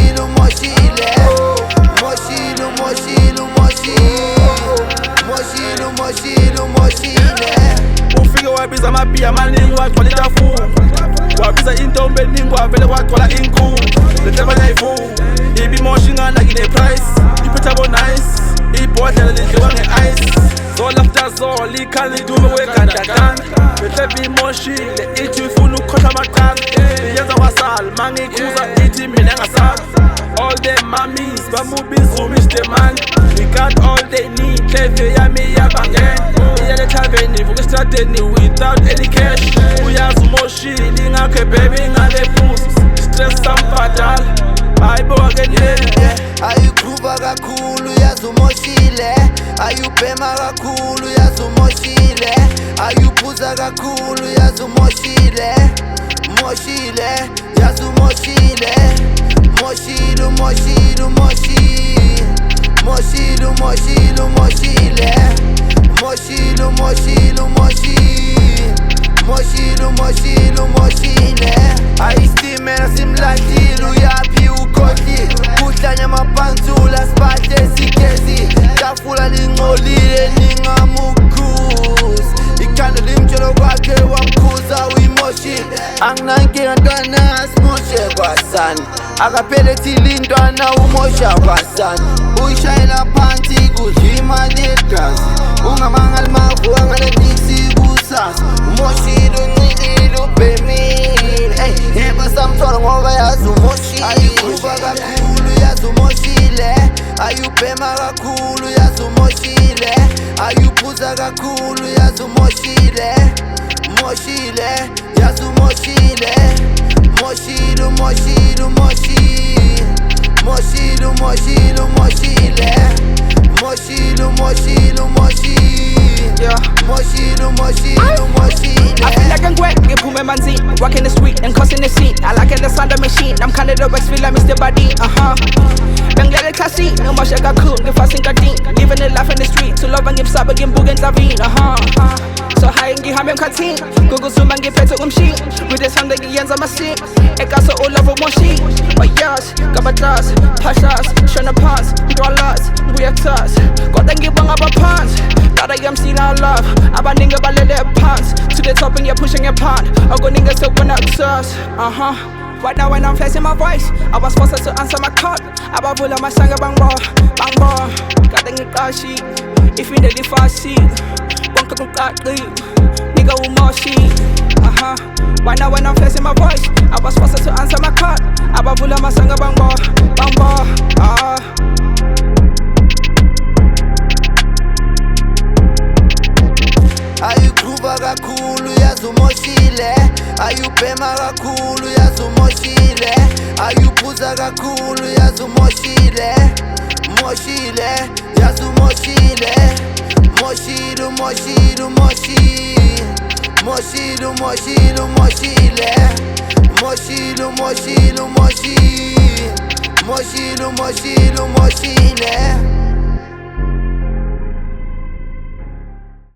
umoshile umoshile umoshile umoshile umoshile umoshile umoshile ufike wabiza amabiya amaningi wagcwala itafula wabiza intombi eningi wavele kwagcwala inkulu lentaba nyayivuka ibimosha ingana kine-price iphetha bo-nice ibhodlela lidliwa nge-ice zol after zol ikhanda idume kwegandaganda behlebe imoshile ithi ifuna ukukhohlwa amaqanda iyenza kwasala mangikhuza ithi mina engasala all them mummies bamubi izuma isitemani we got all they need cleve yami iyabangena iyale thaveni ivuka esitradeni without any cash uyazi umoshile ingakho baby ingale phuzi stress sambhadala hayiboka kendleni ayuqhuba kakhulu yazi umoshile ayubhema kakhulu yazi umoshile ayuphuza kakhulu yazi umoshile umoshile yazi umoshile umoshile umoshile umoshile umoshile umoshile umoshile umoshile umoshile umoshile umoshile umoshile umoshile ayisitimela simlahlile uyaphi ukhohlile kuhlanya amapansula siphathe sigezi tafula lingcolile ningamukhuzi ikhanda limtshelo kwakhe wamkhuza uyimoshile anginankinga ntwana simoshe kwasani akaphelethi intwana umosha kwasani uyishayela phansi kudlima negazi ungamangali mavu anganediksi kusasa umoshile uncikile ubhemile yeba samthola ngoba yazi umoshile ayuqhuba kakhulu yazi umoshile ayubhema kakhulu yazi umoshile ayuphuza kakhulu yazi umoshile umoshile yazi umoshile umoshile umoshile umoshile umoshile umoshile umoshile umoshile umoshile umoshile umoshile umoshile I feel like I'm great, ngiphume emanzini walking the street and causing the scene I like it, the sound of machine I'm kinda the best, feel like Mr. Body Benglele classy, ngimoshe kakhulu ngifasa inkadini Living the life in the street, to love ngimsaba ngimbuka endlavini So high ngihambe emkhathini ngokuzuma ngiphethe umshini with the sound ngiyenza amasiko ekase all over umoshile Bayas, gabatas, pashas, shona pants Ndwalas, ngibuya kuthasa Kodwa ngibonga abaphansi God I am still in love abaningi balele phansi to the top and you're pushing your pond akuningi sekubona kusasa Right now when I'm flexing my voice I was forced to answer my call abavula amashanga bangbo kade ngiqashi ifindele ifasi bonke kuqaqi nigga umoshile Right now when I'm flexing my voice I was forced to answer my call abavula amashanga bangbo ayuqhuba kakhulu yazi umoshile ayubhema kakhulu yazi umoshile ayuphuza kakhulu yazi umoshile umoshile yazi umoshile umoshile umoshile umoshile umoshile umoshile umoshile umoshile umoshile umoshile umoshile umoshile umoshile